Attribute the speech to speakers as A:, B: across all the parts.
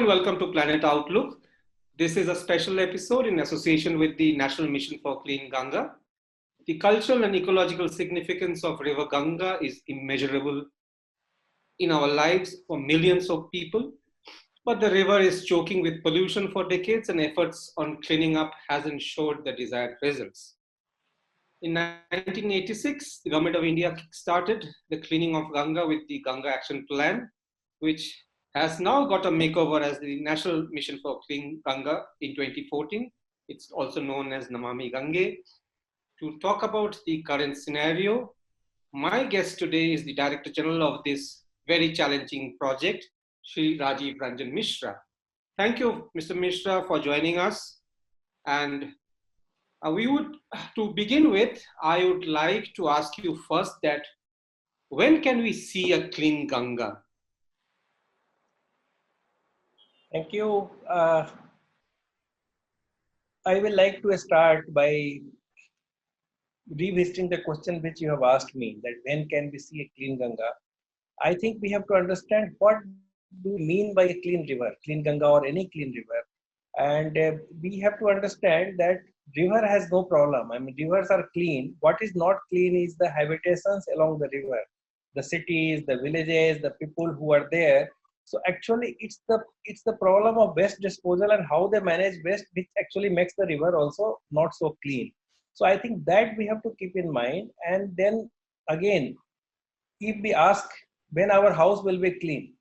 A: and welcome to Planet Outlook. This is a special episode in association with the National Mission for Clean Ganga. The cultural and ecological significance of River Ganga is immeasurable in our lives for millions of people, but the river is choking with pollution for decades and efforts on cleaning up hasn't showed the desired results. In 1986, the Government of India started the cleaning of Ganga with the Ganga Action Plan, which has now got a makeover as the National Mission for Clean Ganga in 2014. It's also known as Namami Gange. To talk about the current scenario, my guest today is the Director General of this very challenging project, Shri Rajiv Ranjan Mishra. Thank you, Mr. Mishra, for joining us. And to begin with, I would like to ask you first that when can we see a clean Ganga?
B: Thank you. I will like to start by revisiting the question which you have asked me, that when can we see a clean Ganga? I think we have to understand what do we mean by a clean river, clean Ganga or any clean river. And we have to understand that river has no problem. I mean, rivers are clean. What is not clean is the habitations along the river, the cities, the villages, the people who are there. So actually, it's the problem of waste disposal and how they manage waste, which actually makes the river also not so clean. So I think that we have to keep in mind. And then again, if we ask when our house will be clean,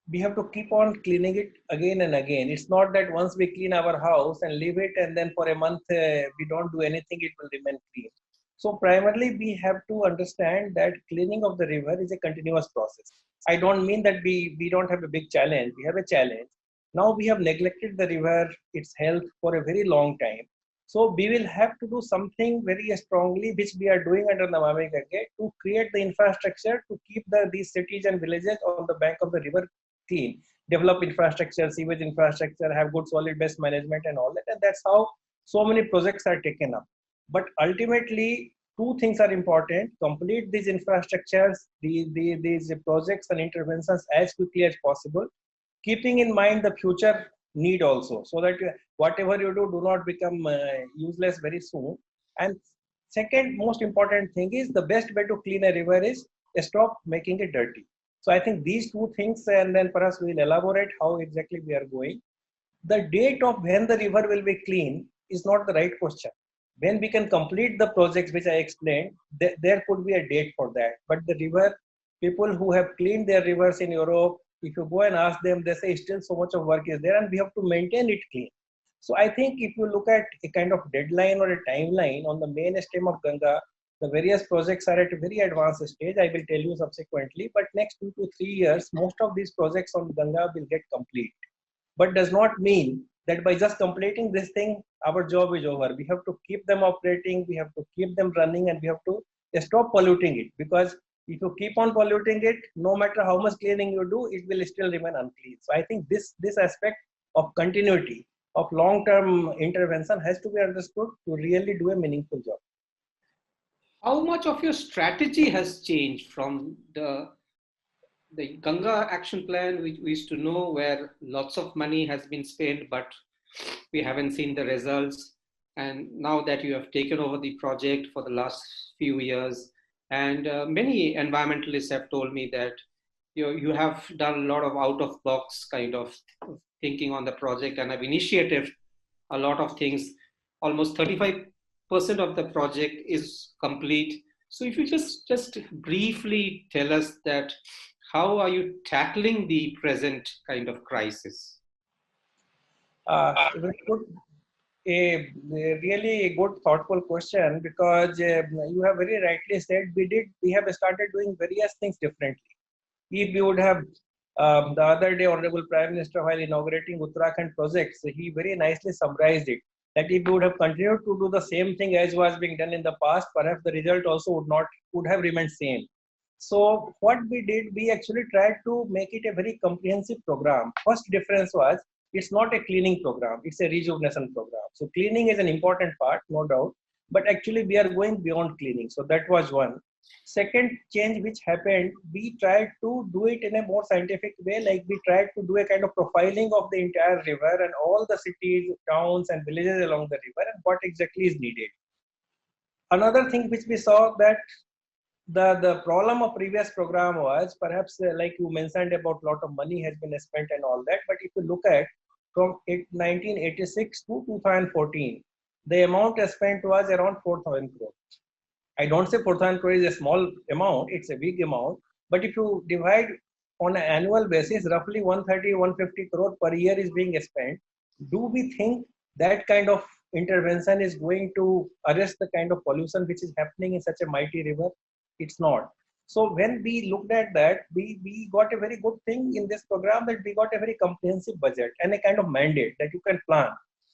B: we have to keep on cleaning it again and again. It's not that once we clean our house and leave it and then for a month we don't do anything, it will remain clean. So primarily we have to understand that cleaning of the river is a continuous process. I don't mean that we don't have a big challenge. We have a challenge. Now we have neglected the river, its health for a very long time. So we will have to do something very strongly, which we are doing under Namami Gange, to create the infrastructure to keep these cities and villages on the bank of the river clean, develop infrastructure, sewage infrastructure, have good solid waste management and all that. And that's how so many projects are taken up. But ultimately, two things are important: complete these infrastructures, these projects and interventions as quickly as possible, keeping in mind the future need also, so that whatever you do not become useless very soon. And second most important thing is, the best way to clean a river is stop making it dirty. So I think these two things, and then perhaps we'll elaborate how exactly we are going. The date of when the river will be clean is not the right question. When we can complete the projects which I explained, there could be a date for that. But the river, people who have cleaned their rivers in Europe, if you go and ask them, they say still so much of work is there and we have to maintain it clean. So I think if you look at a kind of deadline or a timeline on the main stem of Ganga, the various projects are at a very advanced stage. I will tell you subsequently, but next 2 to 3 years, most of these projects on Ganga will get complete. But does not mean that by just completing this thing, our job is over. We have to keep them operating, we have to keep them running, and we have to stop polluting it. Because if you keep on polluting it, no matter how much cleaning you do, it will still remain unclean. So I think this aspect of continuity, of long-term intervention has to be understood to really do a meaningful job.
A: How much of your strategy has changed from the Ganga Action Plan, which we used to know, where lots of money has been spent, but we haven't seen the results? And now that you have taken over the project for the last few years, and many environmentalists have told me that you have done a lot of out-of-box kind of thinking on the project and have initiated a lot of things. Almost 35% of the project is complete. So if you just briefly tell us that, how are you tackling the present kind of crisis?
B: A really good, thoughtful question, because you have very rightly said we have started doing various things differently. If we would have the other day, Honorable Prime Minister, while inaugurating Uttarakhand projects, he very nicely summarized it, that if we would have continued to do the same thing as was being done in the past, perhaps the result also would have remained same. So what we did, we actually tried to make it a very comprehensive program. First difference was, it's not a cleaning program, it's a rejuvenation program. So cleaning is an important part, no doubt, but actually we are going beyond cleaning. So that was one. Second change which happened, we tried to do it in a more scientific way, like we tried to do a kind of profiling of the entire river and all the cities, towns and villages along the river and what exactly is needed. Another thing which we saw that the problem of previous program was perhaps like you mentioned about lot of money has been spent and all that, but if you look at from 1986 to 2014, the amount spent was around 4,000 crore. I don't say 4,000 crore is a small amount, it's a big amount. But if you divide on an annual basis, roughly 130, 150 crore per year is being spent. Do we think that kind of intervention is going to arrest the kind of pollution which is happening in such a mighty river? It's not. So when we looked at that, we got a very good thing in this program that we got a very comprehensive budget and a kind of mandate that you can plan.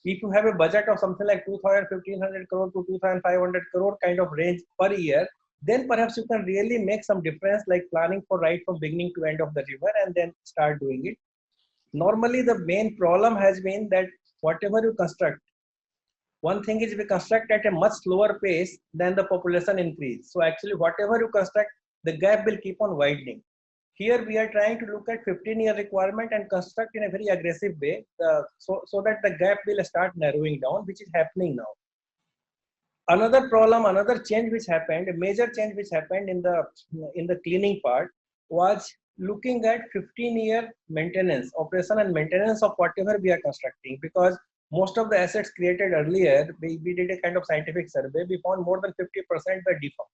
B: If you have a budget of something like 2,000, 1,500 crore to 2,500 crore kind of range per year, then perhaps you can really make some difference, like planning for right from beginning to end of the river and then start doing it. Normally, the main problem has been that whatever you construct, one thing is we construct at a much slower pace than the population increase. So actually, whatever you construct, the gap will keep on widening. Here we are trying to look at 15-year requirement and construct in a very aggressive way, so that the gap will start narrowing down, which is happening now. Another problem, another change which happened, a major change which happened in the cleaning part was looking at 15-year maintenance, operation and maintenance of whatever we are constructing, because most of the assets created earlier, we did a kind of scientific survey, we found more than 50% were defunct.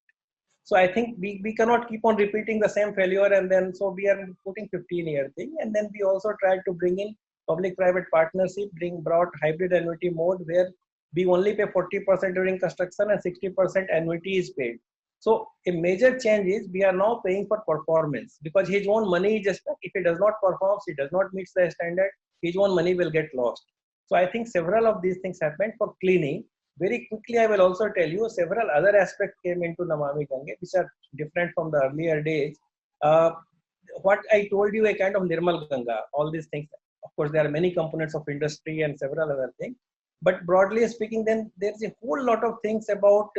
B: So I think we cannot keep on repeating the same failure, and then so we are putting 15-year thing, and then we also tried to bring in public-private partnership, brought hybrid annuity mode where we only pay 40% during construction and 60% annuity is paid. So a major change is we are now paying for performance, because his own money is just, if he does not perform, he does not meet the standard, his own money will get lost. So I think several of these things happened for cleaning. Very quickly, I will also tell you several other aspects came into Namami Gange, which are different from the earlier days. What I told you, a kind of Nirmal Ganga, all these things. Of course, there are many components of industry and several other things. But broadly speaking, then there's a whole lot of things about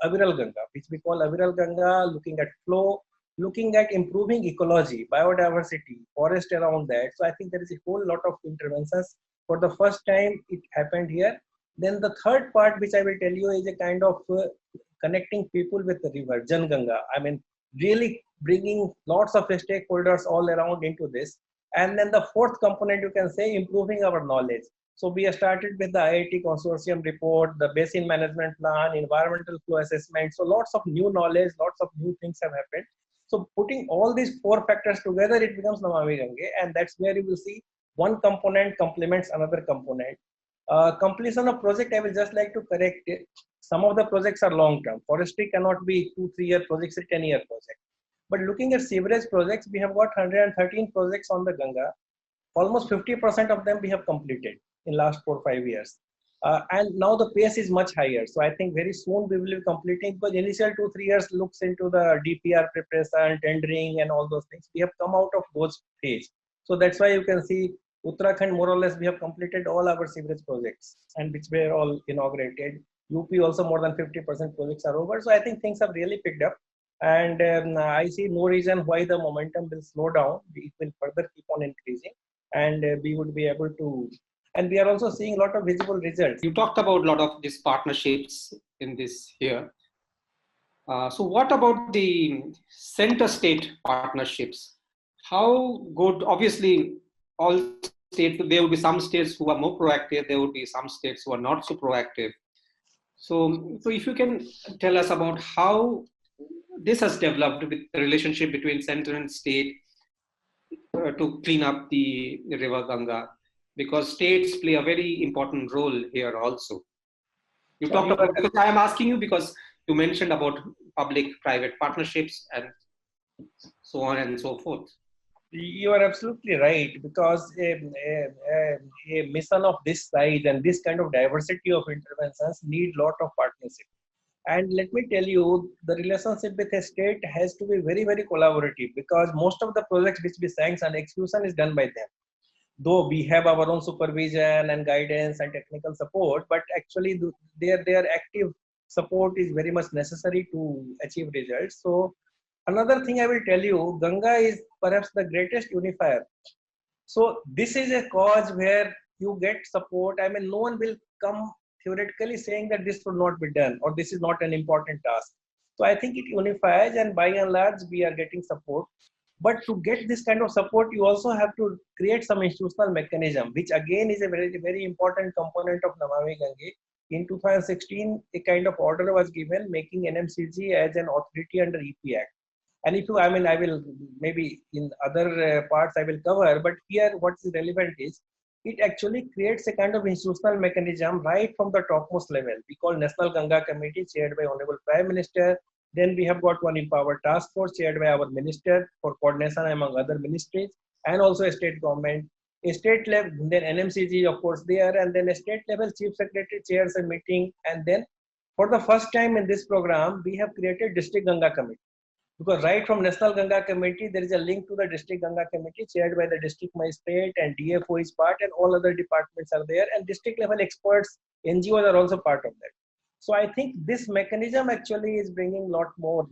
B: Aviral Ganga, which we call Aviral Ganga, looking at flow, looking at improving ecology, biodiversity, forest around that. So I think there is a whole lot of interventions. For the first time, it happened here. Then the third part, which I will tell you, is a kind of connecting people with the river, Jan Ganga. I mean, really bringing lots of stakeholders all around into this. And then the fourth component, you can say, improving our knowledge. So we have started with the IIT consortium report, the basin management plan, environmental flow assessment. So lots of new knowledge, lots of new things have happened. So putting all these four factors together, it becomes Namami Gange, and that's where you will see one component complements another component. Completion of project, I will just like to correct it. Some of the projects are long term. Forestry cannot be 2-3 year projects, a 10-year project. But looking at sewerage projects, we have got 113 projects on the Ganga. Almost 50% of them we have completed in last 4-5 years. And now the pace is much higher. So I think very soon we will be completing, because initial 2-3 years looks into the DPR preparation, tendering and all those things. We have come out of those phase. So that's why you can see Uttarakhand, more or less, we have completed all our sewerage projects, and which were all inaugurated. UP also more than 50% projects are over. So I think things have really picked up. And I see no reason why the momentum will slow down. It will further keep on increasing, and we would be able to. And we are also seeing a lot of visible results.
A: You talked about a lot of these partnerships in this here. So what about the center-state partnerships? How good? Obviously, all states, there will be some states who are more proactive. There will be some states who are not so proactive. So if you can tell us about how this has developed with the relationship between center and state to clean up the river Ganga, because states play a very important role here also. You talked about, because I am asking you because you mentioned about public-private partnerships and so on and so forth.
B: You are absolutely right, because a mission of this size and this kind of diversity of interventions need lot of partnership. And let me tell you, the relationship with a state has to be very, very collaborative, because most of the projects which we sanction, execution is done by them. Though we have our own supervision and guidance and technical support, but actually they are active support is very much necessary to achieve results. So another thing I will tell you, Ganga is perhaps the greatest unifier. So this is a cause where you get support. I mean, no one will come theoretically saying that this should not be done or this is not an important task. So I think it unifies, and by and large, we are getting support. But to get this kind of support, you also have to create some institutional mechanism, which again is a very important component of Namami Gange. In 2016, a kind of order was given making NMCG as an authority under EP Act. And if you, I mean, I will maybe in other parts I will cover, but here what is relevant is it actually creates a kind of institutional mechanism right from the topmost level. We call National Ganga Committee chaired by Honorable Prime Minister. Then we have got one empowered task force chaired by our minister for coordination among other ministries and also a state government. A state level, then NMCG of course there, and then a state level chief secretary chairs a meeting. And then for the first time in this program, we have created District Ganga Committee. Because right from National Ganga Committee, there is a link to the District Ganga Committee chaired by the district magistrate, and DFO is part, and all other departments are there, and district level experts, NGOs are also part of that. So I think this mechanism actually is bringing a lot more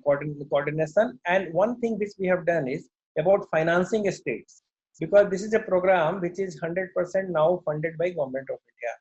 B: coordination. And one thing which we have done is about financing estates, because this is a program which is 100% now funded by Government of India.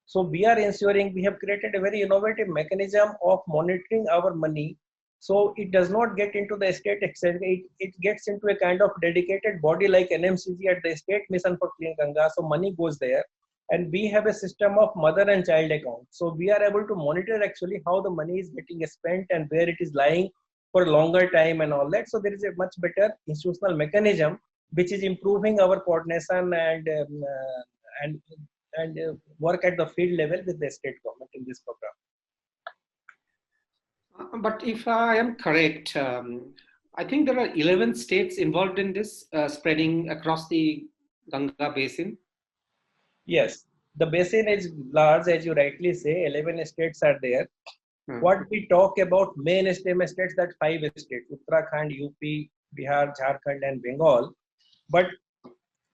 B: So we are ensuring we have created a very innovative mechanism of monitoring our money. So it does not get into the state exchange. It gets into a kind of dedicated body like NMCG at the State Mission for Clean Ganga. So money goes there. And we have a system of mother and child account. So we are able to monitor actually how the money is getting spent and where it is lying for a longer time and all that. So there is a much better institutional mechanism which is improving our coordination and work at the field level with the state government in this program.
A: But if I am correct, I think there are 11 states involved in this, spreading across the Ganga basin.
B: Yes, the basin is large, as you rightly say. 11 states are there. What we talk about main states, that 5 states: Uttarakhand, UP, Bihar, Jharkhand, and Bengal. But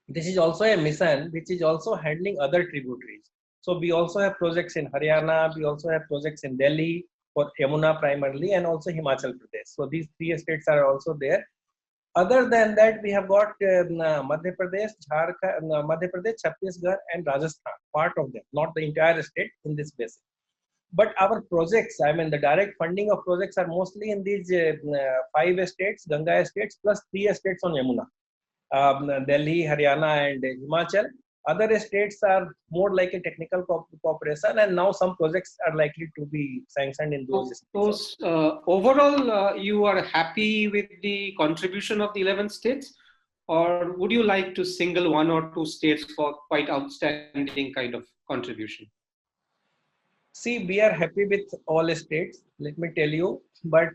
B: this is also a mission which is also handling other tributaries. So we also have projects in Haryana, we also have projects in Delhi for Yamuna primarily, and also Himachal Pradesh. So these 3 states are also there. Other than that, we have got Madhya Pradesh, Chhattisgarh, and Rajasthan, part of them, not the entire state in this basin. But our projects, I mean, the direct funding of projects are mostly in these 5 states, Ganga states, plus 3 states on Yamuna. Delhi, Haryana, and Himachal. Other states are more like a technical cooperation, and now some projects are likely to be sanctioned in those states.
A: Overall, you are happy with the contribution of the 11 states, or would you like to single 1 or 2 states for quite outstanding kind of contribution?
B: See, we are happy with all states, let me tell you, but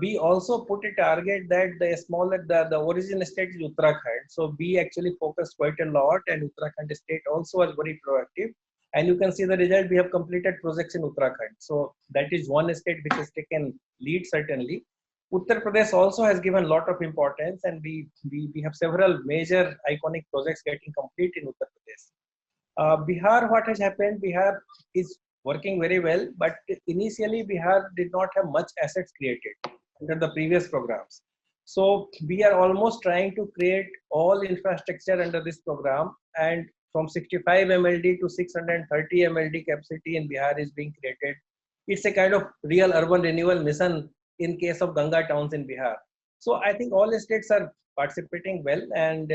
B: we also put a target that the origin state is Uttarakhand. So we actually focused quite a lot, and Uttarakhand state also was very proactive. And you can see the result, we have completed projects in Uttarakhand. So that is one state which has taken lead certainly. Uttar Pradesh also has given a lot of importance, and we have several major iconic projects getting complete in Uttar Pradesh. Bihar, what has happened, Bihar is working very well, but initially Bihar did not have much assets created under the previous programs. So we are almost trying to create all infrastructure under this program, and from 65 MLD to 630 MLD capacity in Bihar is being created. It's a kind of real urban renewal mission in case of Ganga towns in Bihar. So I think all states are participating well, and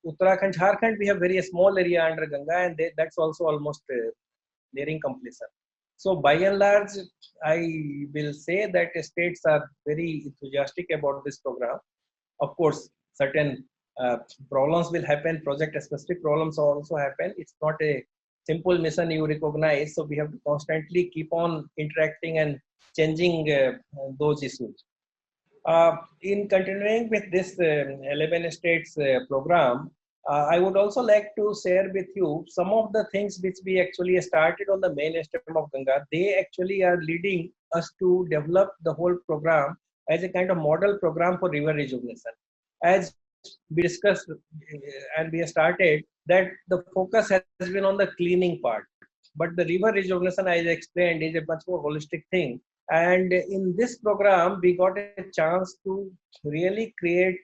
B: Uttarakhand, Jharkhand, we have very small area under Ganga, and that's also almost nearing completion. So by and large, I will say that states are very enthusiastic about this program. Of course, certain problems will happen, project-specific problems also happen. It's not a simple mission you recognize, so we have to constantly keep on interacting and changing those issues. In continuing with this 11 states program, I would also like to share with you some of the things which we actually started on the main stem of Ganga. They actually are leading us to develop the whole program as a kind of model program for river rejuvenation. As we discussed and we started, that the focus has been on the cleaning part. But the river rejuvenation, as I explained, is a much more holistic thing. And in this program, we got a chance to really create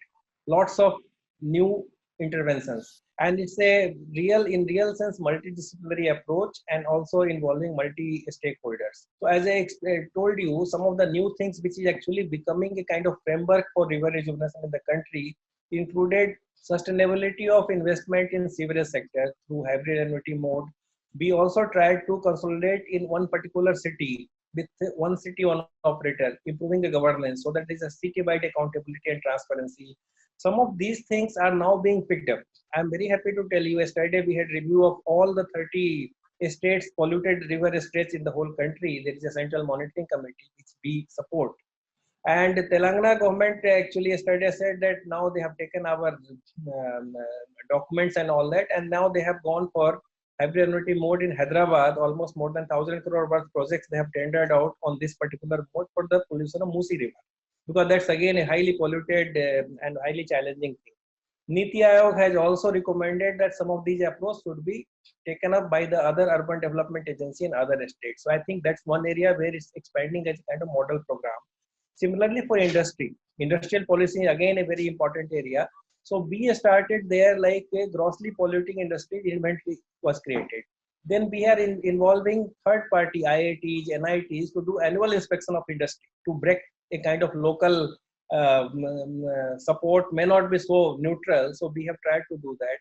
B: lots of new interventions. And it's a in real sense, multidisciplinary approach and also involving multi stakeholders. So, as I told you, some of the new things which is actually becoming a kind of framework for river rejuvenation in the country included sustainability of investment in sewerage sector through hybrid annuity mode. We also tried to consolidate in one particular city with one city, one operator, improving the governance so that there is a city-wide accountability and transparency. Some of these things are now being picked up. I'm very happy to tell you, yesterday we had review of all the 30 states, polluted river estates in the whole country. There is a central monitoring committee which we support. And Telangana government actually yesterday said that now they have taken our documents and all that, and now they have gone for hybrid annuity mode in Hyderabad. Almost more than 1,000 crore worth projects they have tendered out on this particular mode for the pollution of Musi River, because that's again a highly polluted and highly challenging thing. Niti Aayog has also recommended that some of these approaches should be taken up by the other urban development agency in other states. So I think that's one area where it's expanding as a kind of model program. Similarly for industry, industrial policy again a very important area. So we started there like a grossly polluting industry inventory was created. Then we are involving third party IITs, NITs to do annual inspection of industry to break a kind of local support may not be so neutral. So we have tried to do that.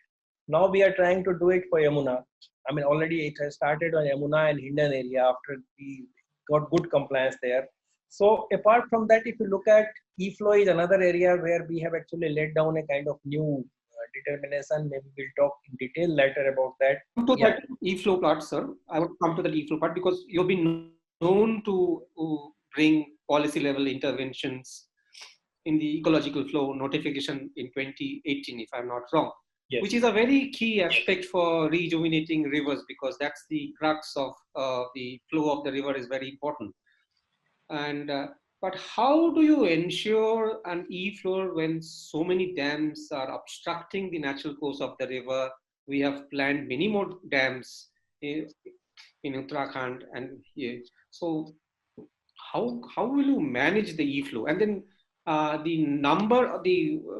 B: Now we are trying to do it for Yamuna. I mean, already it has started on Yamuna and Hindan area after we got good compliance there. So apart from that, if you look at e-flow is another area where we have actually laid down a kind of new determination. Maybe we'll talk in detail later about that.
A: To that e-flow part, sir. I would come to that e-flow part because you've been known to bring policy level interventions in the ecological flow notification in 2018, if I'm not wrong, yes, which is a very key aspect for rejuvenating rivers, because that's the crux of the flow of the river is very important. And but how do you ensure an e-flow when so many dams are obstructing the natural course of the river? We have planned many more dams in Uttarakhand and here. So how will you manage the e-flow? And then the number,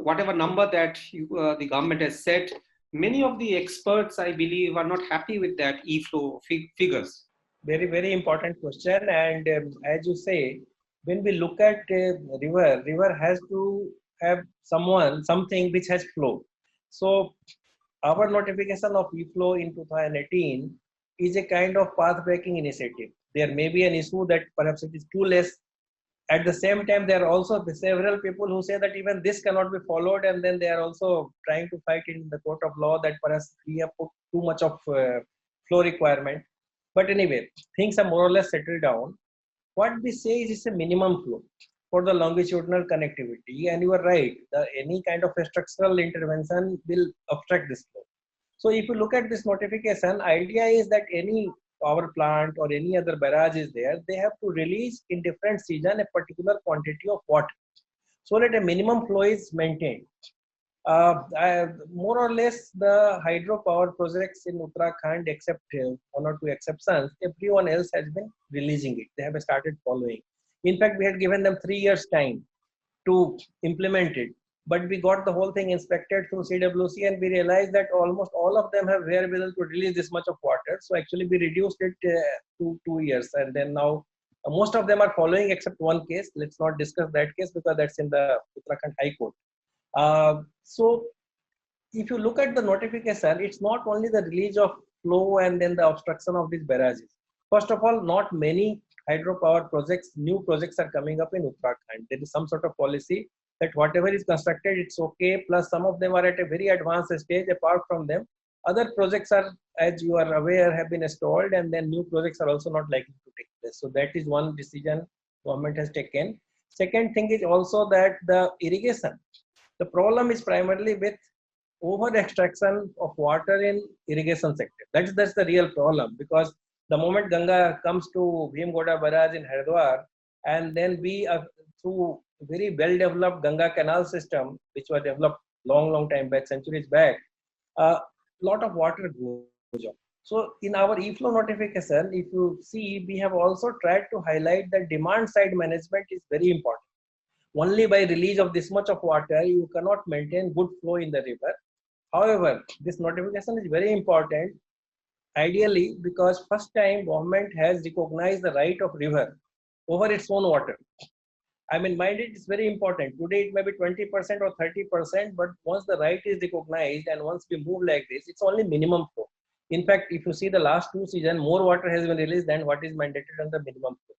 A: whatever number that the government has set, many of the experts, I believe, are not happy with that e-flow figures.
B: Very, very important question. And as you say, when we look at river has to have something which has flow. So our notification of e-flow in 2018 is a kind of path-breaking initiative. There may be an issue that perhaps it is too less. At the same time, there are also several people who say that even this cannot be followed, and then they are also trying to fight in the court of law that perhaps we have put too much of flow requirement. But anyway, things are more or less settled down. What we say is it's a minimum flow for the longitudinal connectivity. And you are right, any kind of a structural intervention will obstruct this flow. So if you look at this notification, idea is that any power plant or any other barrage is there, they have to release in different season a particular quantity of water so that a minimum flow is maintained. More or less the hydropower projects in Uttarakhand, except one or two exceptions, everyone else has been releasing it. They have started following. In fact, we had given them 3 years time to implement it, but we got the whole thing inspected through CWC and we realized that almost all of them have wherewithal to release this much of water. So actually we reduced it to 2 years, and then now most of them are following except one case. Let's not discuss that case because that's in the Uttarakhand High Court. So if you look at the notification, it's not only the release of flow and then the obstruction of these barrages. First of all, not many hydropower projects, new projects are coming up in Uttarakhand. There is some sort of policy that whatever is constructed, it's okay. Plus some of them are at a very advanced stage. Apart from them, other projects are, as you are aware, have been stalled, and then new projects are also not likely to take place. So that is one decision government has taken. Second thing is also that the irrigation. The problem is primarily with over extraction of water in irrigation sector. That's the real problem, because the moment Ganga comes to Bhimgoda Barrage in Haridwar, and then we are through very well developed Ganga canal system, which was developed long time back, centuries back, lot of water goes off. So in our e-flow notification, if you see, we have also tried to highlight that demand side management is very important. Only by release of this much of water, you cannot maintain good flow in the river. However, this notification is very important, ideally because first time government has recognized the right of river over its own water. I mean, mind it is very important. Today it may be 20% or 30%, but once the right is recognized and once we move like this, it's only minimum flow. In fact, if you see the last 2 seasons, more water has been released than what is mandated on the minimum flow.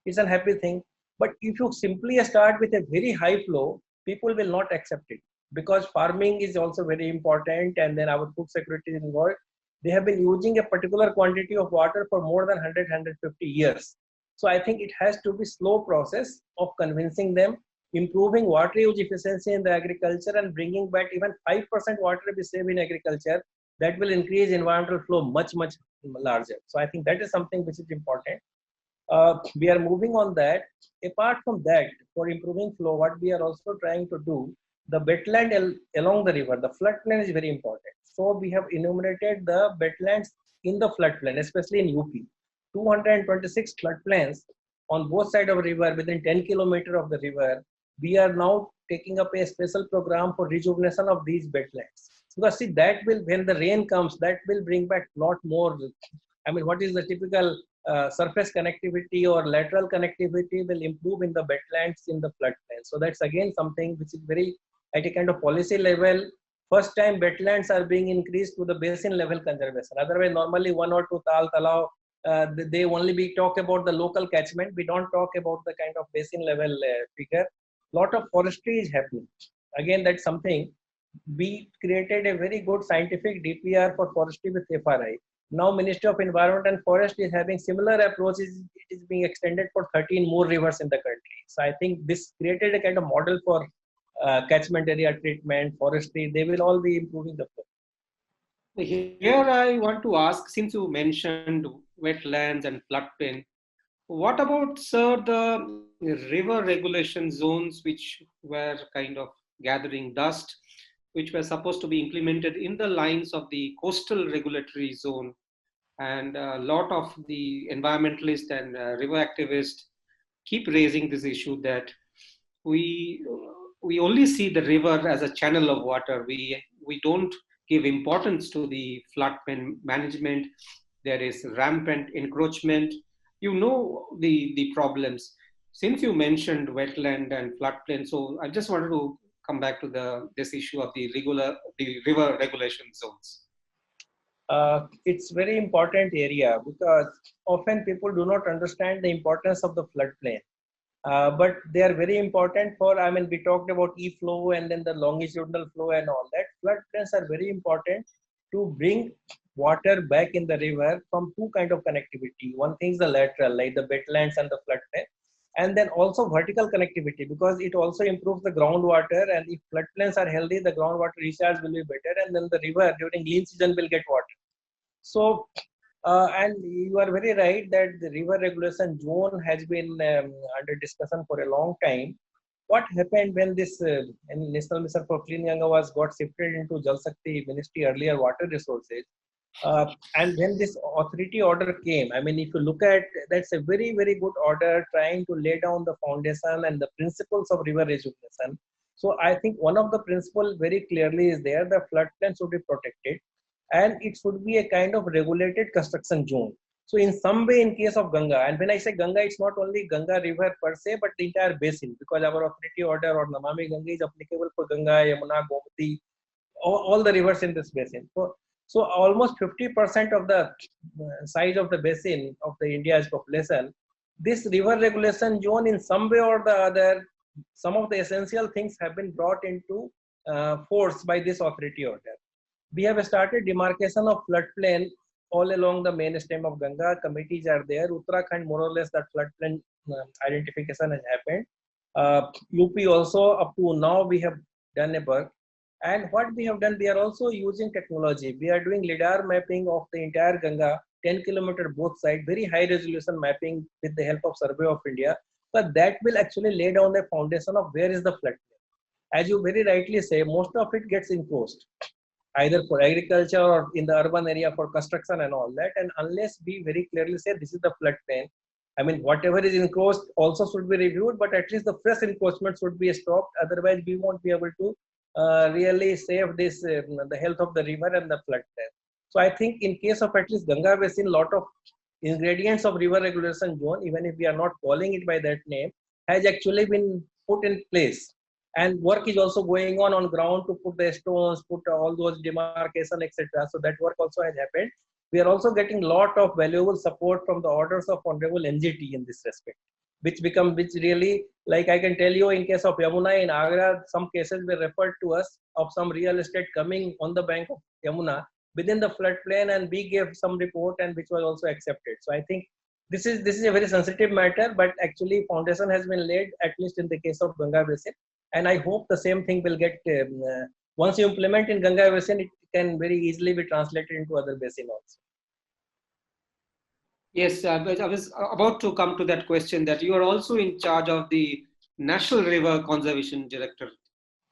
B: It's a happy thing. But if you simply start with a very high flow, people will not accept it because farming is also very important and then our food security is involved. They have been using a particular quantity of water for more than 100-150 years. So I think it has to be slow process of convincing them, improving water use efficiency in the agriculture and bringing back even 5% water we save in agriculture. That will increase environmental flow much larger. So I think that is something which is important. We are moving on that. Apart from that, for improving flow, what we are also trying to do, the wetland along the river, the floodplain is very important. So we have enumerated the wetlands in the floodplain, especially in UP. 226 floodplains on both sides of the river within 10 kilometers of the river. We are now taking up a special program for rejuvenation of these wetlands. Because see, that will, when the rain comes, that will bring back a lot more. I mean, what is the typical surface connectivity or lateral connectivity will improve in the wetlands in the floodplain. So that's again something which is very at a kind of policy level. First time wetlands are being increased to the basin level conservation. Otherwise, normally one or two talao, they only be talk about the local catchment. We don't talk about the kind of basin level figure. Lot of forestry is happening. Again, that's something we created a very good scientific DPR for forestry with FRI. Now Ministry of Environment and Forest is having similar approaches. It is being extended for 13 more rivers in the country. So I think this created a kind of model for catchment area treatment, forestry. They will all be improving the flow.
A: Here I want to ask, since you mentioned wetlands and floodplain, what about, sir, the river regulation zones which were kind of gathering dust, which were supposed to be implemented in the lines of the coastal regulatory zone? And a lot of the environmentalists and river activists keep raising this issue that we only see the river as a channel of water. We don't give importance to the floodplain management. There is rampant encroachment. You know the problems. Since you mentioned wetland and floodplain, so I just wanted to come back to this issue of the river regulation zones.
B: It's very important area because often people do not understand the importance of the floodplain. But they are very important for, I mean, we talked about e-flow and then the longitudinal flow and all that. Floodplains are very important to bring water back in the river from two kind of connectivity. One thing is the lateral, like the wetlands and the floodplain. And then also vertical connectivity, because it also improves the groundwater. And if floodplains are healthy, the groundwater recharge will be better. And then the river during lean season will get water. So, and you are very right that the river regulation zone has been under discussion for a long time. What happened when this National Mission for Clean Ganga got shifted into Jal Shakti Ministry, earlier water resources, and when this authority order came, I mean, if you look at, that's a very, very good order trying to lay down the foundation and the principles of river rejuvenation. So I think one of the principles very clearly is there, the floodplain should be protected and it should be a kind of regulated construction zone. So in some way, in case of Ganga, and when I say Ganga, it's not only Ganga river per se, but the entire basin, because our authority order or Namami Ganga is applicable for Ganga, Yamuna, Gomati, all the rivers in this basin. So almost 50% of the size of the basin of the India's population, this river regulation zone in some way or the other, some of the essential things have been brought into force by this authority order. We have started demarcation of floodplain all along the main stem of Ganga. Committees are there. Uttarakhand, more or less, that floodplain identification has happened. UP also, up to now, we have done a work. And what we have done, we are also using technology. We are doing LiDAR mapping of the entire Ganga, 10 kilometers both sides, very high resolution mapping with the help of Survey of India. But that will actually lay down the foundation of where is the floodplain. As you very rightly say, most of it gets enclosed. either for agriculture or in the urban area for construction and all that. And unless we very clearly say this is the floodplain, I mean, whatever is encroached also should be reviewed, but at least the fresh encroachment should be stopped. Otherwise, we won't be able to really save this the health of the river and the floodplain. So I think in case of at least Ganga Basin, lot of ingredients of river regulation zone, even if we are not calling it by that name, has actually been put in place. And work is also going on ground to put the stones, put all those demarcation, etc. So that work also has happened. We are also getting lot of valuable support from the orders of Honorable NGT in this respect, which really, like I can tell you, in case of Yamuna in Agra, some cases were referred to us of some real estate coming on the bank of Yamuna within the floodplain, and we gave some report and which was also accepted. So I think this is a very sensitive matter, but actually foundation has been laid, at least in the case of Ganga Basin, and I hope the same thing will get once you implement in Ganga Basin, it can very easily be translated into other basin also.
A: Yes, but I was about to come to that question, that you are also in charge of the National River Conservation Directorate,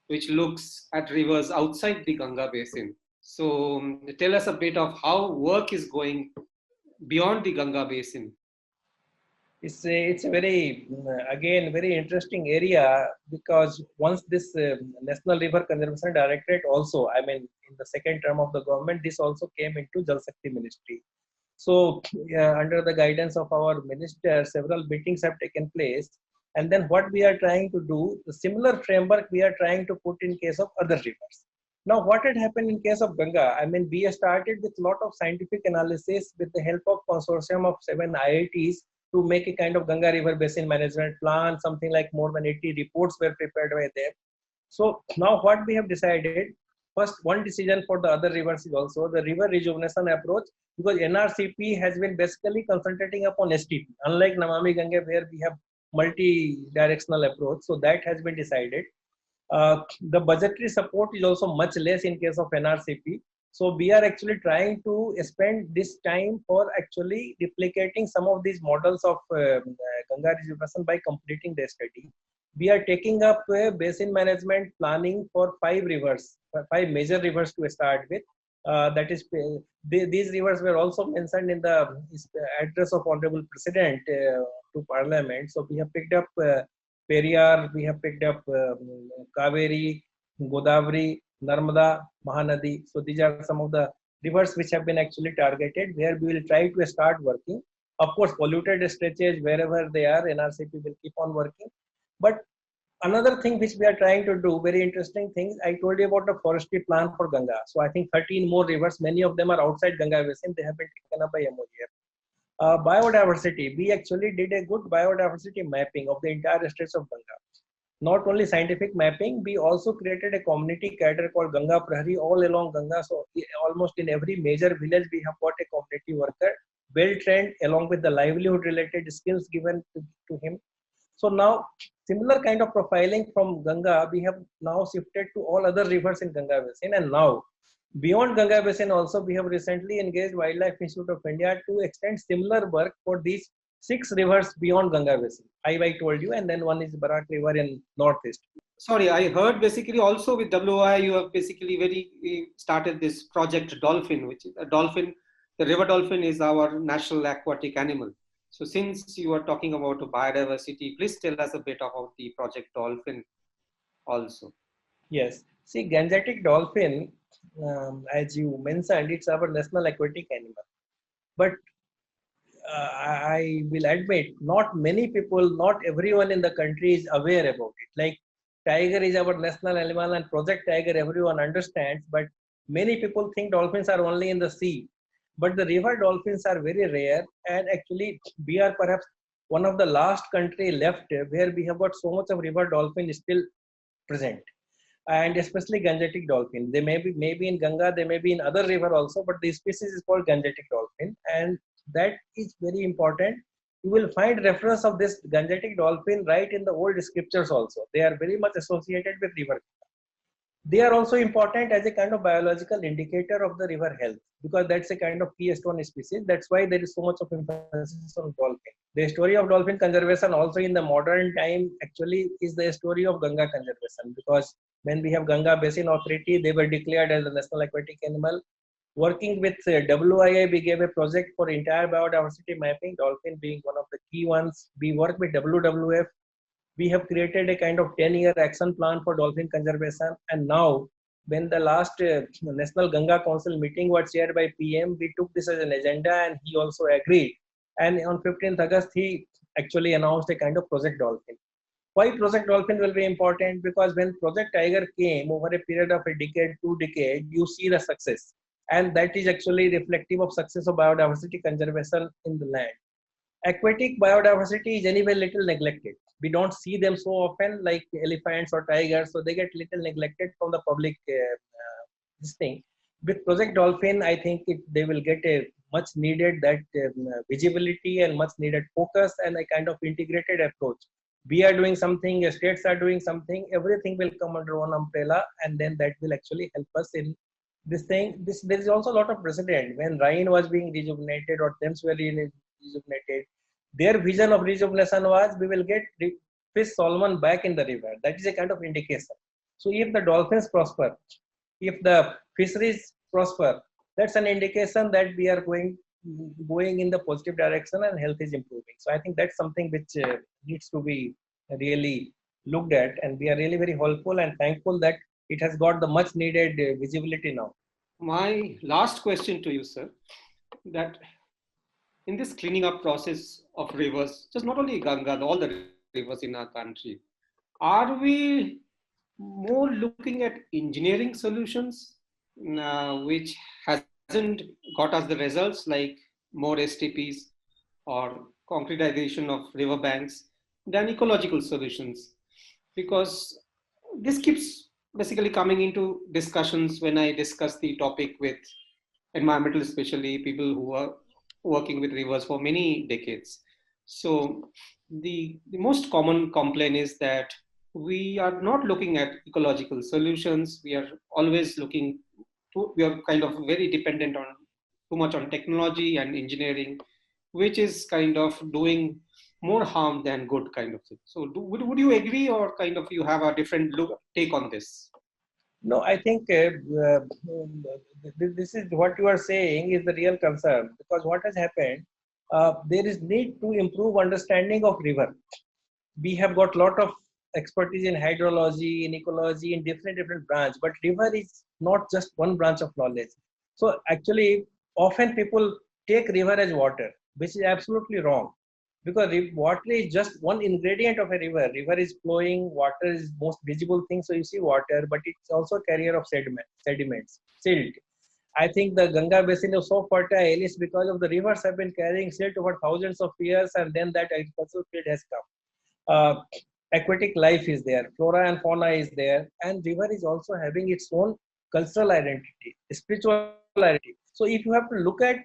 A: which looks at rivers outside the Ganga Basin. So tell us a bit of how work is going beyond the Ganga Basin.
B: It's a very, again, very interesting area, because once this National River Conservation Directorate also, I mean, in the second term of the government, this also came into Jal Shakti Ministry. So under the guidance of our minister, several meetings have taken place. And then what we are trying to do, the similar framework we are trying to put in case of other rivers. Now, what had happened in case of Ganga? I mean, we started with a lot of scientific analysis with the help of consortium of 7 IITs to make a kind of Ganga River Basin Management Plan. Something like more than 80 reports were prepared by them. So now what we have decided, first one decision for the other rivers is also the river rejuvenation approach, because NRCP has been basically concentrating upon STP, unlike Namami Gange where we have multi-directional approach. So that has been decided. The budgetary support is also much less in case of NRCP. So we are actually trying to spend this time for actually replicating some of these models of Ganga rejuvenation by completing the study. We are taking up basin management planning for 5 rivers, 5 major rivers to start with. That is, these rivers were also mentioned in the address of Honorable President to Parliament. So we have picked up Periyar, we have picked up Kaveri, Godavari, Narmada, Mahanadi. So these are some of the rivers which have been actually targeted, where we will try to start working. Of course, polluted stretches, wherever they are, NRCP will keep on working. But another thing which we are trying to do, very interesting things, I told you about the forestry plan for Ganga. So I think 13 more rivers, many of them are outside Ganga Basin, they have been taken up by MOGF. Biodiversity, we actually did a good biodiversity mapping of the entire stretch of Ganga. Not only scientific mapping, we also created a community cadre called Ganga Prahari all along Ganga. So almost in every major village, we have got a community worker, well trained, along with the livelihood related skills given to him. So now, similar kind of profiling from Ganga, we have now shifted to all other rivers in Ganga Basin. And now, beyond Ganga Basin also, we have recently engaged Wildlife Institute of India to extend similar work for these 6 rivers beyond Ganga Basin. I told you, and then one is Barak River in northeast.
A: Sorry, I heard basically also with WI, you have basically started this project Dolphin, which is a dolphin. The river dolphin is our national aquatic animal. So since you are talking about biodiversity, please tell us a bit about the project Dolphin also.
B: Yes. See, Gangetic dolphin, as you mentioned, it's our national aquatic animal. But I will admit, not many people, not everyone in the country is aware about it. Like tiger is our national animal and Project Tiger, everyone understands. But many people think dolphins are only in the sea. But the river dolphins are very rare, and actually we are perhaps one of the last country left where we have got so much of river dolphin still present, and especially Gangetic dolphin. They may be in Ganga, they may be in other river also, but the species is called Gangetic dolphin, and that is very important. You will find reference of this Gangetic dolphin right in the old scriptures also. They are very much associated with river. They are also important as a kind of biological indicator of the river health, because that's a kind of keystone species. That's why there is so much of emphasis on dolphin. The story of dolphin conservation also in the modern time actually is the story of Ganga conservation, because When we have Ganga Basin Authority, they were declared as a national aquatic animal. Working with WIA, we gave a project for entire biodiversity mapping, dolphin being one of the key ones. We work with WWF. We have created a kind of 10-year action plan for dolphin conservation. And now, when the last National Ganga Council meeting was chaired by PM, we took this as an agenda and he also agreed. And on 15th August, he actually announced a kind of Project Dolphin. Why Project Dolphin will be important? Because when Project Tiger came over a period of a decade, 2 decades, you see the success. And that is actually reflective of success of biodiversity conservation in the land. Aquatic biodiversity is anyway little neglected. We don't see them so often like elephants or tigers, so they get little neglected from the public this thing. With Project Dolphin, I think they will get a much needed that visibility and much needed focus and a kind of integrated approach. We are doing something, states are doing something, everything will come under one umbrella, and then that will actually help us in this thing. There is also a lot of precedent. When Rhine was being rejuvenated or Thames Valley rejuvenated, their vision of rejuvenation was we will get fish salmon back in the river. That is a kind of indication. So if the dolphins prosper, if the fisheries prosper, that's an indication that we are going in the positive direction and health is improving. So I think that's something which needs to be really looked at, and we are really very hopeful and thankful that it has got the much needed visibility now.
A: My last question to you, sir, that in this cleaning up process of rivers, just not only Ganga, all the rivers in our country, are we more looking at engineering solutions, which hasn't got us the results like more STPs or concretization of river banks than ecological solutions? Because this keeps basically coming into discussions when I discuss the topic with environmental, especially people who are working with rivers for many decades. So the most common complaint is that we are not looking at ecological solutions. We are always looking to, we are kind of very dependent on too much on technology and engineering, which is kind of doing more harm than good kind of thing. So would you agree, or kind of you have a different take on this?
B: No, I think this is what you are saying is the real concern, because what has happened, there is need to improve understanding of river. We have got lot of expertise in hydrology, in ecology, in different branch, but river is not just one branch of knowledge. So actually, often people take river as water, which is absolutely wrong, because water is just one ingredient of a river. River is flowing, water is most visible thing, so you see water, but it's also a carrier of sediments, silt. I think the Ganga basin is so fertile is because of the rivers have been carrying silt over thousands of years, and then that agricultural field has come. Aquatic life is there, flora and fauna is there, and river is also having its own cultural identity, spiritual identity. So if you have to look at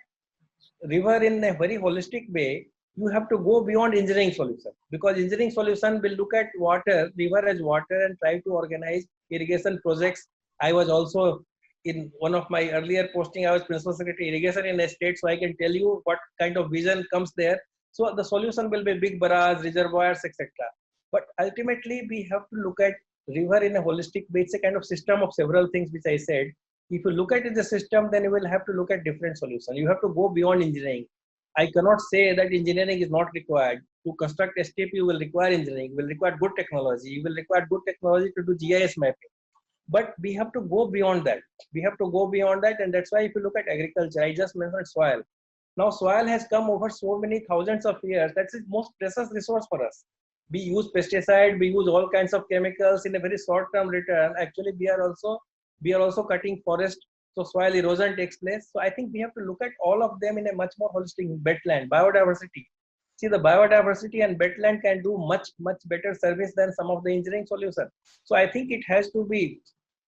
B: river in a very holistic way, you have to go beyond engineering solution, because engineering solution will look at water, river as water, and try to organize irrigation projects. I was also in one of my earlier posting, I was principal secretary irrigation in a state, so I can tell you what kind of vision comes there. So the solution will be big barrages, reservoirs, etc. But ultimately, we have to look at river in a holistic way. It's a kind of system of several things which I said. If you look at it as a system, then you will have to look at different solutions. You have to go beyond engineering. I cannot say that engineering is not required. To construct STP, you will require engineering, you will require good technology, you will require good technology to do GIS mapping. But we have to go beyond that. We have to go beyond that, and that's why if you look at agriculture, I just mentioned soil. Now soil has come over so many thousands of years. That's the most precious resource for us. We use pesticide, we use all kinds of chemicals in a very short-term return. Actually, we are also cutting forest, so soil erosion takes place. So I think we have to look at all of them in a much more holistic wetland, biodiversity. See, the biodiversity and wetland can do much better service than some of the engineering solutions. So I think it has to be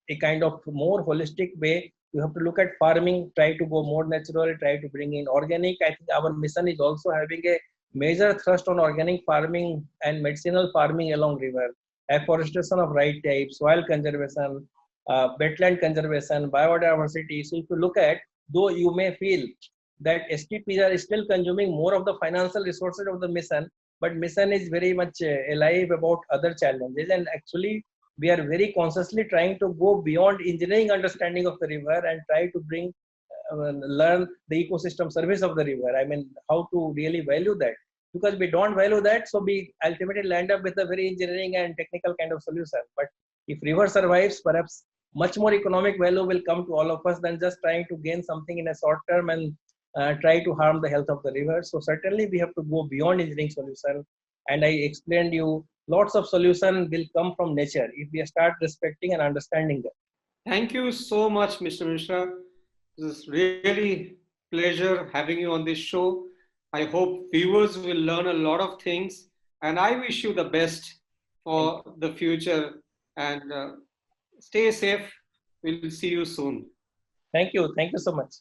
B: a kind of more holistic way. You have to look at farming, try to go more natural, try to bring in organic. I think our mission is also having a major thrust on organic farming and medicinal farming along river, afforestation of right type, soil conservation, wetland conservation, biodiversity. So if you look at, though you may feel that STPs are still consuming more of the financial resources of the mission, but mission is very much alive about other challenges. And actually, we are very consciously trying to go beyond engineering understanding of the river and try to bring learn the ecosystem service of the river. I mean, how to really value that, because we don't value that, so we ultimately land up with a very engineering and technical kind of solution. But if river survives, perhaps much more economic value will come to all of us than just trying to gain something in a short term and try to harm the health of the river. So certainly we have to go beyond engineering solution. And I explained you lots of solution will come from nature if we start respecting and understanding them.
A: Thank you so much, Mr. Mishra. It was really pleasure having you on this show. I hope viewers will learn a lot of things, and I wish you the best
B: Thank
A: for
B: you.
A: the future. And stay safe. We'll see you soon.
B: Thank you. Thank you so much.